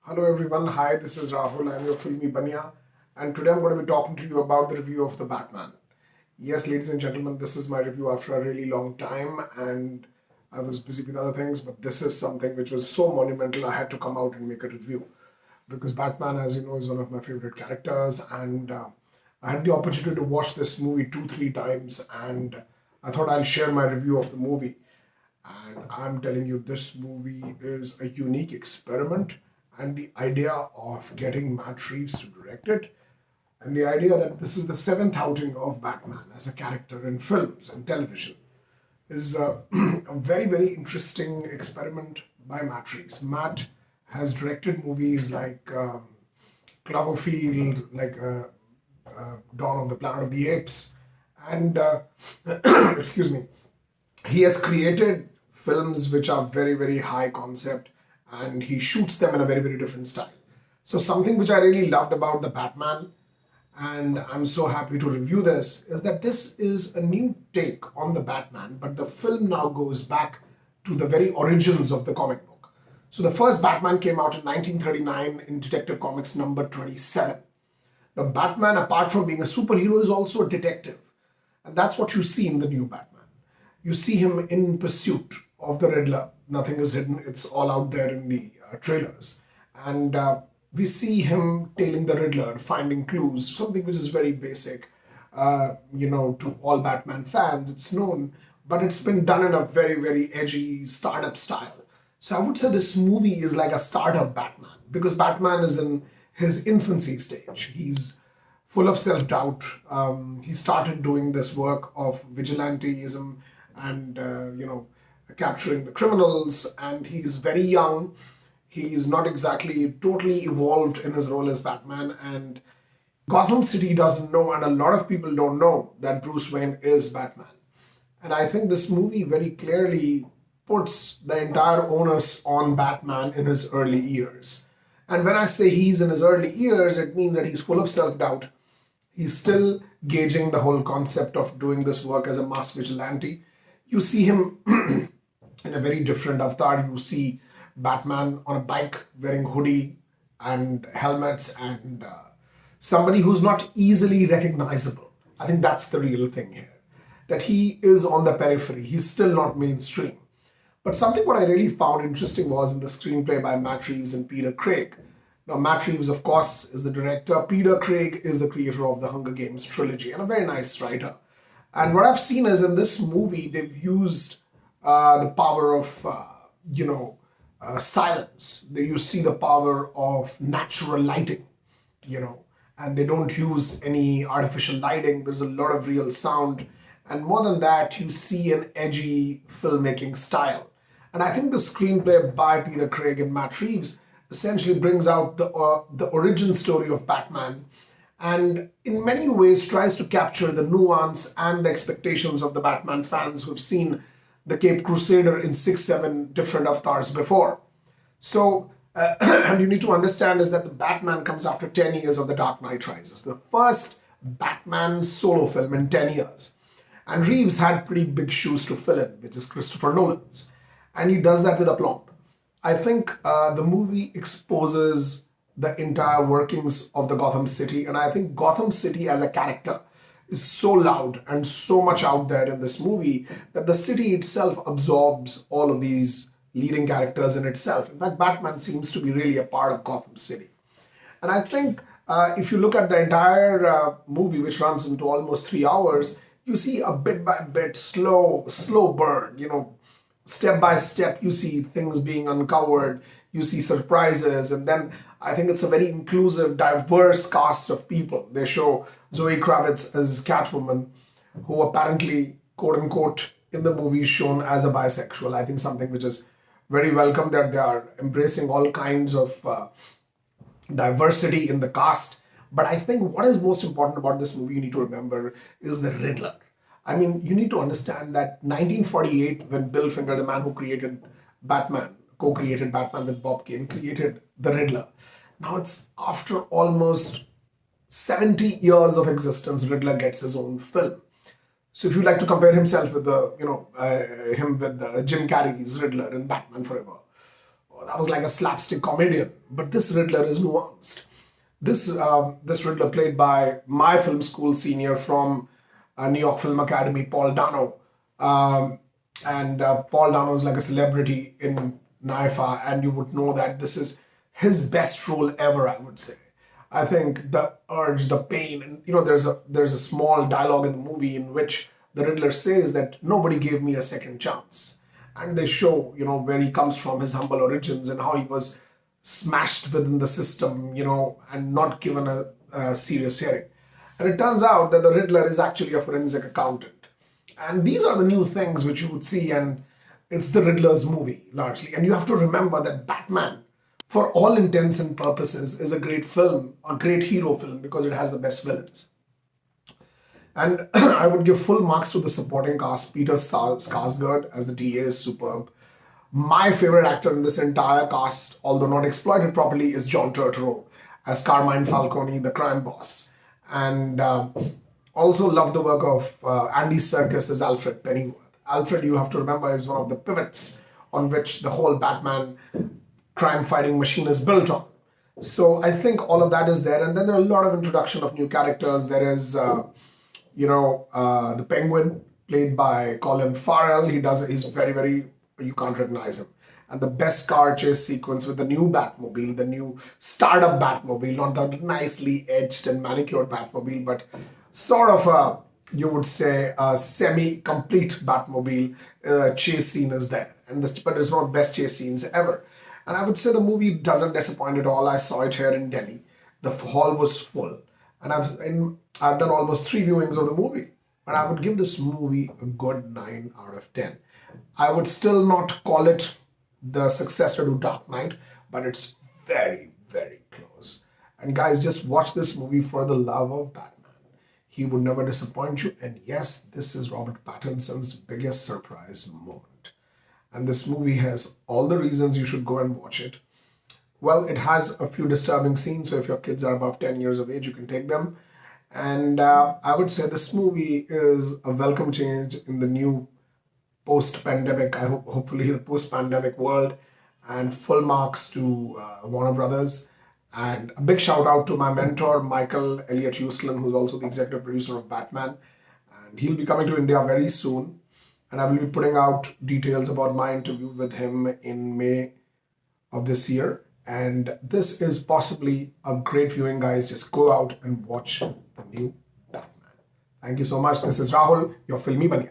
Hello everyone, hi, this is Rahul, I'm your Filmi Baniya, and today I'm going to be talking to you about the review of The Batman. Yes, ladies and gentlemen, this is my review after a really long time, and I was busy with other things, but this is something which was so monumental I had to come out and make a review. Because Batman, as you know, is one of my favorite characters, and I had the opportunity to watch this movie two, three times, and I thought I'll share my review of the movie. And I'm telling you, this movie is a unique experiment. And the idea of getting Matt Reeves to direct it, and the idea that this is the seventh outing of Batman as a character in films and television, is a very, very interesting experiment by Matt Reeves. Matt has directed movies like Cloverfield, like Dawn of the Planet of the Apes, and excuse me, he has created films which are very, very high concept, and he shoots them in a very, very different style. So something which I really loved about the Batman, and I'm so happy to review this, is that this is a new take on the Batman, but the film now goes back to the very origins of the comic book. So the first Batman came out in 1939 in Detective Comics number 27. Now, Batman, apart from being a superhero, is also a detective. And that's what you see in the new Batman. You see him in pursuit of the Riddler. Nothing is hidden, it's all out there in the trailers. And we see him tailing the Riddler, finding clues, something which is very basic, to all Batman fans. It's known, but it's been done in a very, very edgy startup style. So I would say this movie is like a startup Batman, because Batman is in his infancy stage. He's full of self-doubt. He started doing this work of vigilantism and, capturing the criminals, and he's very young. He's not exactly totally evolved in his role as Batman, and Gotham City doesn't know, and a lot of people don't know that Bruce Wayne is Batman. And I think this movie very clearly puts the entire onus on Batman in his early years. And when I say he's in his early years, it means that he's full of self-doubt. He's still gauging the whole concept of doing this work as a mass vigilante. You see him in a very different avatar. You see Batman on a bike wearing hoodie and helmets, and somebody who's not easily recognizable. I think that's the real thing here, that he is on the periphery. He's still not mainstream. But something what I really found interesting was in the screenplay by Matt Reeves and Peter Craig. Now, Matt Reeves, of course, is the director. Peter Craig is the creator of the Hunger Games trilogy and a very nice writer. And what I've seen is in this movie, they've used the power of, silence. You see the power of natural lighting, and they don't use any artificial lighting. There's a lot of real sound. And more than that, you see an edgy filmmaking style. And I think the screenplay by Peter Craig and Matt Reeves essentially brings out the origin story of Batman, and in many ways tries to capture the nuance and the expectations of the Batman fans who've seen the Cape Crusader in 6, 7 different avatars before. So, and you need to understand is that the Batman comes after 10 years of The Dark Knight Rises, the first Batman solo film in 10 years. And Reeves had pretty big shoes to fill in, which is Christopher Nolan's. And he does that with aplomb. I think the movie exposes the entire workings of the Gotham City. And I think Gotham City as a character is so loud and so much out there in this movie that the city itself absorbs all of these leading characters in itself. In fact, Batman seems to be really a part of Gotham City. And I think if you look at the entire movie, which runs into almost 3 hours, you see a bit by bit slow burn, step by step, you see things being uncovered, you see surprises, and then I think it's a very inclusive, diverse cast of people. They show Zoe Kravitz as Catwoman, who apparently, quote unquote, in the movie is shown as a bisexual. I think something which is very welcome, that they are embracing all kinds of diversity in the cast. But I think what is most important about this movie, you need to remember, is the Riddler. I mean, you need to understand that 1948, when Bill Finger, the man who created Batman, co-created Batman with Bob Kane, created the Riddler. Now it's after almost 70 years of existence, Riddler gets his own film. So if you like to compare himself with him with Jim Carrey's Riddler in Batman Forever, that was like a slapstick comedian. But this Riddler is nuanced. This Riddler, played by my film school senior from New York Film Academy, Paul Dano. And Paul Dano is like a celebrity in NIFA, and you would know that this is his best role ever, I would say. I think the urge, the pain, and there's a small dialogue in the movie in which the Riddler says that nobody gave me a second chance. And they show, where he comes from, his humble origins, and how he was smashed within the system, and not given a serious hearing. And it turns out that the Riddler is actually a forensic accountant. And these are the new things which you would see, and it's the Riddler's movie, largely. And you have to remember that Batman, for all intents and purposes, is a great film, a great hero film, because it has the best villains. And I would give full marks to the supporting cast. Peter Skarsgård as the DA is superb. My favorite actor in this entire cast, although not exploited properly, is John Turturro as Carmine Falcone, the crime boss. And also love the work of Andy Serkis as Alfred Pennyworth. Alfred, you have to remember, is one of the pivots on which the whole Batman crime-fighting machine is built on. So I think all of that is there. And then there are a lot of introduction of new characters. There is, the Penguin, played by Colin Farrell. He's very, very, you can't recognize him. And the best car chase sequence with the new Batmobile, the new startup Batmobile, not the nicely edged and manicured Batmobile, but sort of you would say, a semi-complete Batmobile chase scene is there. But it's one of the best chase scenes ever. And I would say the movie doesn't disappoint at all. I saw it here in Delhi. The hall was full. And I've done almost 3 viewings of the movie. And I would give this movie a good 9 out of 10. I would still not call it the successor to Dark Knight, but it's very, very close. And guys, just watch this movie for the love of Batman. He would never disappoint you. And yes, this is Robert Pattinson's biggest surprise moment. And this movie has all the reasons you should go and watch it. Well, it has a few disturbing scenes, so if your kids are above 10 years of age, you can take them. And I would say this movie is a welcome change in the new post-pandemic, hopefully the post-pandemic world, and full marks to Warner Brothers. And a big shout out to my mentor, Michael Elliott Uslan, who's also the executive producer of Batman. And he'll be coming to India very soon. And I will be putting out details about my interview with him in May of this year. And this is possibly a great viewing, guys. Just go out and watch the new Batman. Thank you so much. This is Rahul, your Filmi Baniya.